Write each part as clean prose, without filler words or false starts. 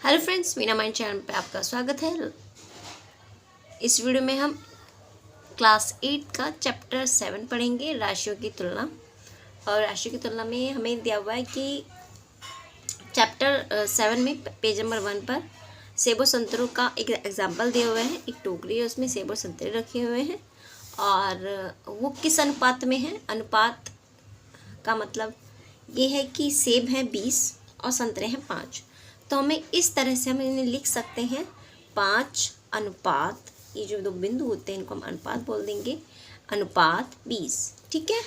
Hello friends, Meena mind channel पे आपका स्वागत है। इस वीडियो में हम क्लास 8 का चैप्टर 7 पढ़ेंगे, राशियों की तुलना। और राशियों की तुलना में हमें दिया हुआ है कि चैप्टर 7 में पेज नंबर 1 पर सेबों संतरों का एक एग्जाम्पल दिया हुआ है। एक टोकरी है, उसमें सेबों संतरे रखे हुए हैं और वो किस अनुपात में है। अनुपात का मतलब ये है कि सेब हैं 20 और संतरे हैं 5। तो हमें इस तरह से हम इन्हें लिख सकते हैं 5 अनुपात, ये जो दो बिंदु होते हैं इनको हम अनुपात बोल देंगे, अनुपात 20। ठीक है।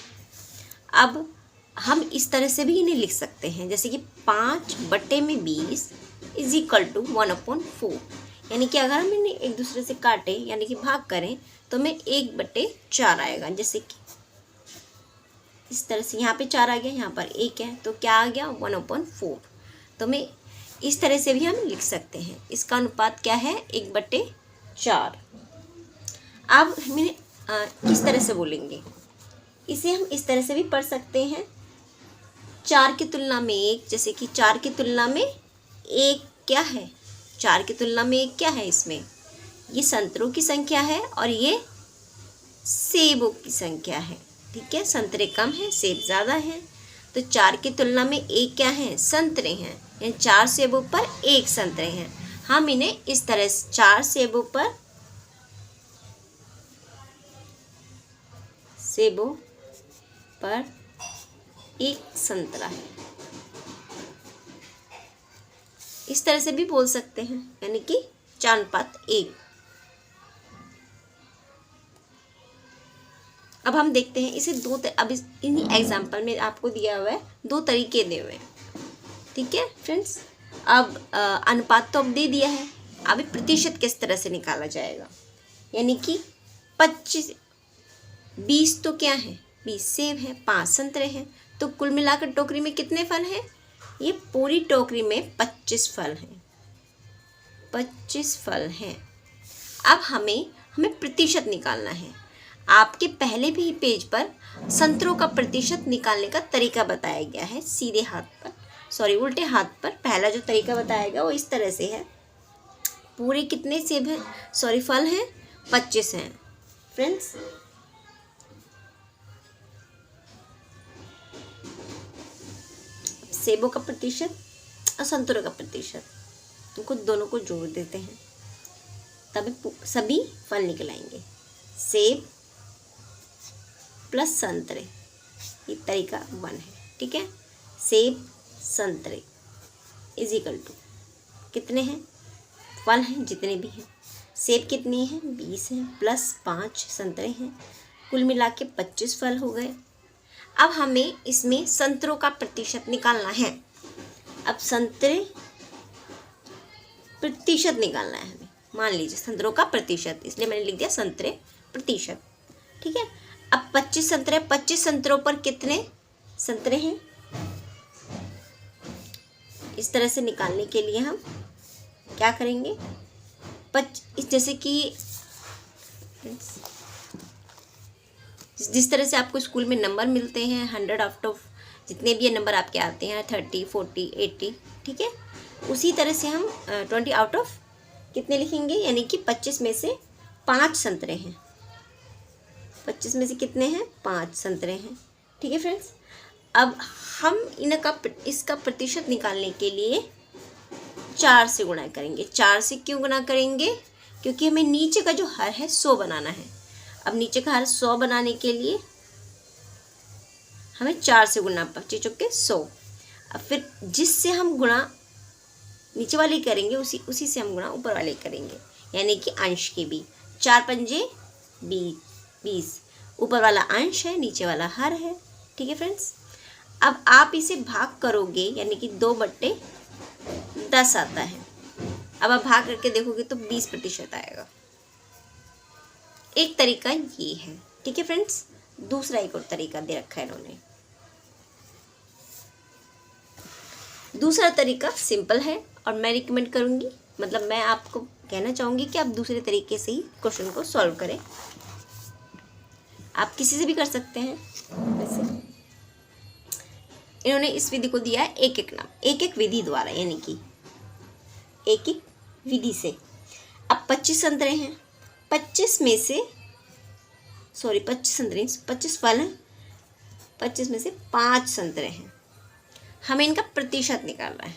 अब हम इस तरह से भी इन्हें लिख सकते हैं, जैसे कि 5/20 इज इक्वल टू 1/4। यानी कि अगर हम इन्हें एक दूसरे से काटें यानी कि भाग करें तो हमें 1/4 आएगा। जैसे कि इस तरह से यहाँ पे 4 आ गया, यहाँ पर 1 है तो क्या आ गया 1/4। तो हमें इस तरह से भी हम लिख सकते हैं। इसका अनुपात क्या है 1/4। अब हम किस तरह से बोलेंगे, इसे हम इस तरह से भी पढ़ सकते हैं 4 की तुलना में 1। जैसे कि 4 की तुलना में 1 क्या है, 4 की तुलना में 1 क्या है, इसमें ये संतरों की संख्या है और ये सेबों की संख्या है। ठीक है, संतरे कम हैं, सेब ज़्यादा हैं। तो 4 की तुलना में 1 क्या है, संतरे हैं। यानी 4 सेबों पर 1 संतरे हैं। हम इन्हें इस तरह से 4 सेबों पर 1 संतरा है, इस तरह से भी बोल सकते हैं। यानी कि 4:1। अब हम देखते हैं इसे अब इन एग्जाम्पल में आपको दिया हुआ है 2 तरीके दिए हुए हैं। ठीक है फ्रेंड्स, अब अनुपात तो अब दे दिया है। अब प्रतिशत किस तरह से निकाला जाएगा, यानी कि 20 तो क्या है, 20 सेब है, 5 संतरे हैं। तो कुल मिलाकर टोकरी में कितने फल हैं, ये पूरी टोकरी में 25 फल हैं। 25 फल हैं। अब हमें प्रतिशत निकालना है। आपके पहले भी पेज पर संतरों का प्रतिशत निकालने का तरीका बताया गया है। सीधे हाथ पर, उल्टे हाथ पर पहला जो तरीका बताया गया वो इस तरह से है। पूरे कितने सेब हैं, फल हैं 25 हैं फ्रेंड्स। सेबों का प्रतिशत और संतरों का प्रतिशत, उनको दोनों को जोड़ देते हैं तभी सभी फल निकल आएंगे। सेब प्लस संतरे, ये तरीका 1 है। ठीक है, सेब संतरे इज इक्वल टू कितने हैं, फल हैं जितने भी हैं। सेब कितनी हैं 20 हैं, प्लस 5 संतरे हैं, कुल मिला के 25 फल हो गए। अब हमें इसमें संतरों का प्रतिशत निकालना है। अब संतरे प्रतिशत निकालना है हमें। मान लीजिए संतरों का प्रतिशत, इसलिए मैंने लिख दिया संतरे प्रतिशत। ठीक है, अब 25 संतरे, 25 संतरों पर कितने संतरे हैं, इस तरह से निकालने के लिए हम क्या करेंगे, जैसे कि जिस तरह से आपको स्कूल में नंबर मिलते हैं 100 आउट ऑफ जितने भी ये नंबर आपके आते हैं 30, 40, 80। ठीक है, उसी तरह से हम 20 आउट ऑफ कितने लिखेंगे, यानी कि 25 में से 5 संतरे हैं। 25 में से कितने हैं, 5 संतरे हैं। ठीक है फ्रेंड्स, अब हम इसका प्रतिशत निकालने के लिए 4 से गुणा करेंगे। 4 से क्यों गुणा करेंगे, क्योंकि हमें नीचे का जो हर है 100 बनाना है। अब नीचे का हर 100 बनाने के लिए हमें 4 से गुणा, 25 चौके 100। अब फिर जिससे हम गुणा नीचे वाले करेंगे उसी से हम गुणा ऊपर वाले करेंगे, यानी कि अंश के भी। 4 पंजे 20, ऊपर वाला अंश है, नीचे वाला हर है। ठीक है फ्रेंड्स, अब आप इसे भाग करोगे यानी कि 2/10 आता है। अब आप भाग करके देखोगे तो 20% आएगा। एक तरीका ये है। ठीक है फ्रेंड्स, दूसरा एक और तरीका दे रखा है इन्होंने। दूसरा तरीका सिंपल है और मैं रिकमेंड करूँगी, मतलब मैं आपको कहना चाहूँगी कि आप दूसरे तरीके से ही क्वेश्चन को सॉल्व करें। आप किसी से भी कर सकते हैं। वैसे इन्होंने इस विधि को दिया है एक एक विधि द्वारा, यानी कि एक एक विधि से। अब 25 संतरे हैं, 25 में से 25 संतरे 25 फल हैं, 25 में से 5 संतरे हैं। हमें इनका प्रतिशत निकालना है।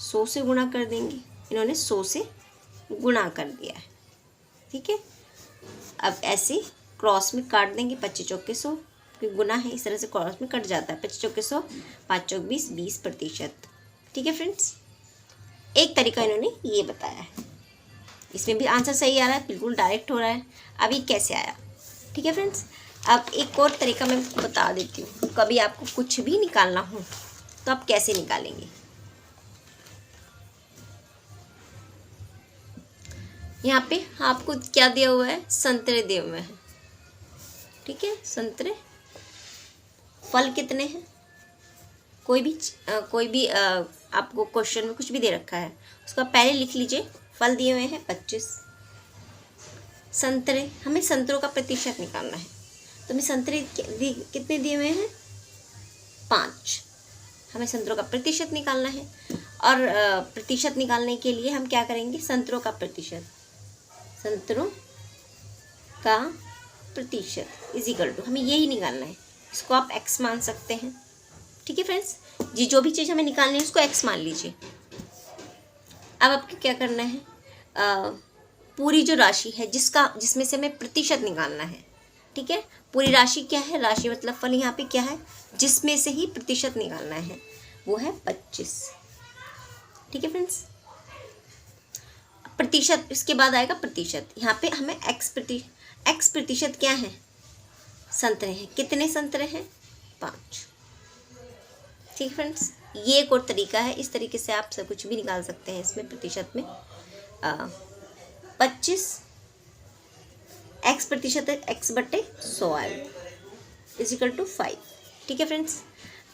100 से गुणा कर देंगे, इन्होंने 100 से गुणा कर दिया है, ठीक है। अब ऐसे क्रॉस में काट देंगे, 25 चौके 100, क्योंकि गुना है, इस तरह से क्रॉस में कट जाता है। 25 चौके 100, 5 चौक 20, 20%, ठीक है फ्रेंड्स। एक तरीका इन्होंने ये बताया है, इसमें भी आंसर सही आ रहा है, बिल्कुल डायरेक्ट हो रहा है। अभी कैसे आया, ठीक है फ्रेंड्स। अब एक और तरीका मैं बता देती हूँ, कभी आपको कुछ भी निकालना हो तो आप कैसे निकालेंगे। यहाँ पे आपको क्या दिया हुआ है, संतरे दिए हुए हैं, ठीक है। संतरे, फल कितने हैं, कोई भी आपको क्वेश्चन में कुछ भी दे रखा है उसका पहले लिख लीजिए। फल दिए हुए हैं 25, संतरे, हमें संतरों का प्रतिशत निकालना है, तो हमें संतरे कितने दिए हुए हैं, 5, हमें संतरों का प्रतिशत निकालना है। और प्रतिशत निकालने के लिए हम क्या करेंगे, संतरों का प्रतिशत इज इक्वल टू, हमें यही निकालना है, इसको आप x मान सकते हैं, ठीक है फ्रेंड्स। जी जो भी चीज़ हमें निकालनी है उसको x मान लीजिए। अब आपको क्या करना है, पूरी जो राशि है जिसमें से हमें प्रतिशत निकालना है, ठीक है। पूरी राशि क्या है, राशि मतलब फल, यहाँ पे क्या है, जिसमें से ही प्रतिशत निकालना है, वो है 25, ठीक है फ्रेंड्स। प्रतिशत, इसके बाद आएगा प्रतिशत। यहाँ पे हमें x प्रतिशत क्या है, संतरे हैं, कितने संतरे हैं, 5, ठीक है फ्रेंड्स। ये एक और तरीका है, इस तरीके से आप सब कुछ भी निकाल सकते हैं इसमें प्रतिशत में। 25 x प्रतिशत है, x/100 इज इक्वल टू 5, ठीक है फ्रेंड्स।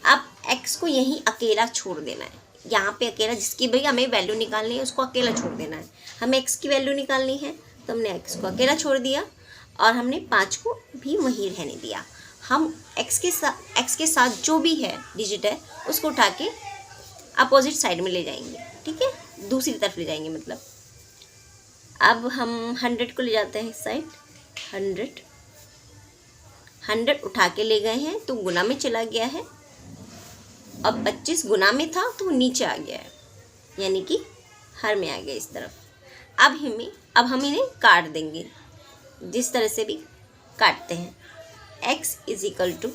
अब x को यहीं अकेला छोड़ देना है, यहाँ पे अकेला, जिसकी भाई हमें वैल्यू निकालनी है उसको अकेला छोड़ देना है। हमें x की वैल्यू निकालनी है तो हमने x को अकेला छोड़ दिया और हमने 5 को भी वहीं रहने दिया। हम x के साथ जो भी है डिजिट है उसको उठा के अपोजिट साइड में ले जाएंगे, ठीक है, दूसरी तरफ ले जाएंगे मतलब। अब हम 100 को ले जाते हैं इस साइड, 100 उठा के ले गए हैं तो गुना में चला गया है। अब 25 गुना में था तो वो नीचे आ गया है, यानी कि हर में आ गया इस तरफ। अब हम इन्हें काट देंगे, जिस तरह से भी काटते हैं। x इज इक्वल टू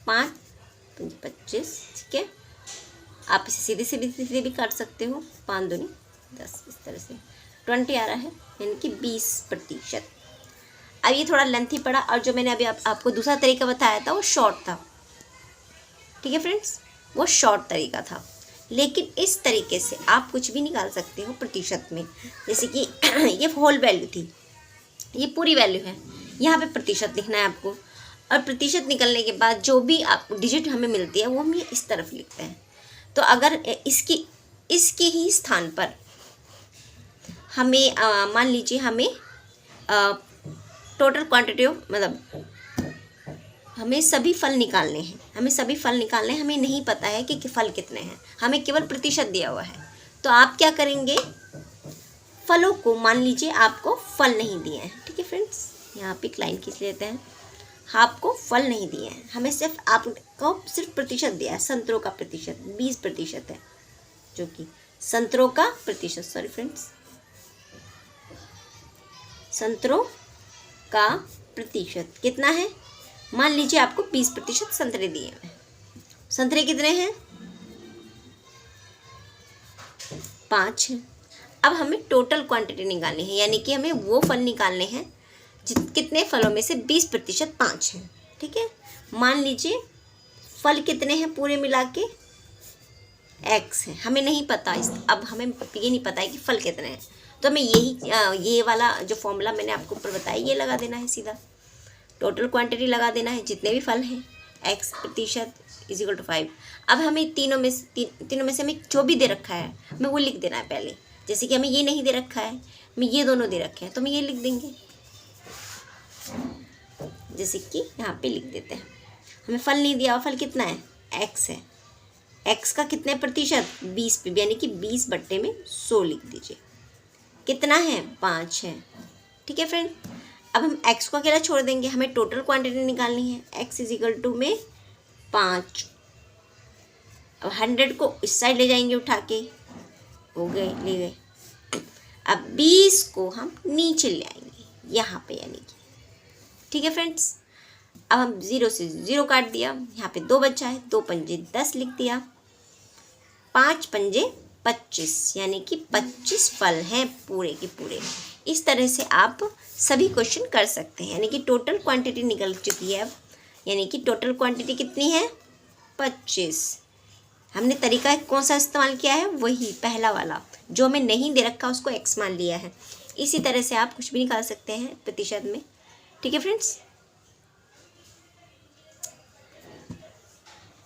5 25, ठीक है। आप इसे सीधे भी काट सकते हो, 5 दूनी 10, इस तरह से 20 आ रहा है, यानी कि 20%। अब ये थोड़ा लेंथी पड़ा, और जो मैंने अभी आपको दूसरा तरीका बताया था वो शॉर्ट था, ठीक है फ्रेंड्स, वो शॉर्ट तरीका था। लेकिन इस तरीके से आप कुछ भी निकाल सकते हो प्रतिशत में। जैसे कि ये होल वैल्यू थी, ये पूरी वैल्यू है, यहाँ पे प्रतिशत लिखना है आपको। और प्रतिशत निकलने के बाद जो भी आप डिजिट हमें मिलती है वो हम इस तरफ लिखते हैं। तो अगर इसके ही स्थान पर हमें मान लीजिए हमें टोटल क्वांटिटी ऑफ, मतलब हमें सभी फल निकालने हैं, हमें नहीं पता है कि फल कितने हैं, हमें केवल प्रतिशत दिया हुआ है। तो आप क्या करेंगे, फलों को, मान लीजिए आपको फल नहीं दिए हैं, ठीक है फ्रेंड्स, यहाँ पे एक लाइन खींच लेते हैं, आपको फल नहीं दिए हैं, हमें आपको सिर्फ प्रतिशत दिया है। संतरों का प्रतिशत 20% है, जो कि संतरों का प्रतिशत, सॉरी फ्रेंड्स, संतरों का प्रतिशत कितना है, मान लीजिए आपको 20% संतरे दिए हैं। संतरे कितने हैं, 5 हैं। अब हमें टोटल क्वांटिटी निकालनी है, यानी कि हमें वो फल निकालने हैं कितने फलों में से 20% 5 हैं, ठीक है। मान लीजिए फल कितने हैं पूरे मिला के, x है, हमें नहीं पता अब हमें ये नहीं पता है कि फल कितने हैं, तो हमें ये वाला जो फॉर्मूला मैंने आपको ऊपर बताया ये लगा देना है, सीधा टोटल क्वांटिटी लगा देना है, जितने भी फल हैं x प्रतिशत इज इक्वल टू 5। अब हमें तीनों में से हमें जो भी दे रखा है हमें वो लिख देना है पहले। जैसे कि हमें ये नहीं दे रखा है, हमें ये दोनों दे रखे हैं, तो हमें ये लिख देंगे, जैसे कि यहाँ पे लिख देते हैं। हमें फल नहीं दिया, फल कितना है, x है, x का कितने प्रतिशत 20 पे, यानी कि 20/100 लिख दीजिए। कितना है 5 है। ठीक है फ्रेंड, अब हम x को अकेला छोड़ देंगे, हमें टोटल क्वांटिटी निकालनी है। x = में 5। अब 100 को इस साइड ले जाएंगे उठा के, हो गए, ले गए। अब 20 को हम नीचे ले आएंगे यहाँ पे, यानी कि ठीक है फ्रेंड्स। अब हम 0 से 0 काट दिया, यहाँ पे 2 बचा है, 2 पंजे 10 लिख दिया, 5 पंजे 25, यानी कि 25 फल हैं पूरे के पूरे। इस तरह से आप सभी क्वेश्चन कर सकते हैं, यानी कि टोटल क्वांटिटी निकल चुकी है अब, यानी कि टोटल क्वांटिटी कितनी है 25। हमने तरीका कौन सा इस्तेमाल किया है, वही पहला वाला, जो हमें नहीं दे रखा उसको x मान लिया है। इसी तरह से आप कुछ भी निकाल सकते हैं प्रतिशत में। ठीक है फ्रेंड्स।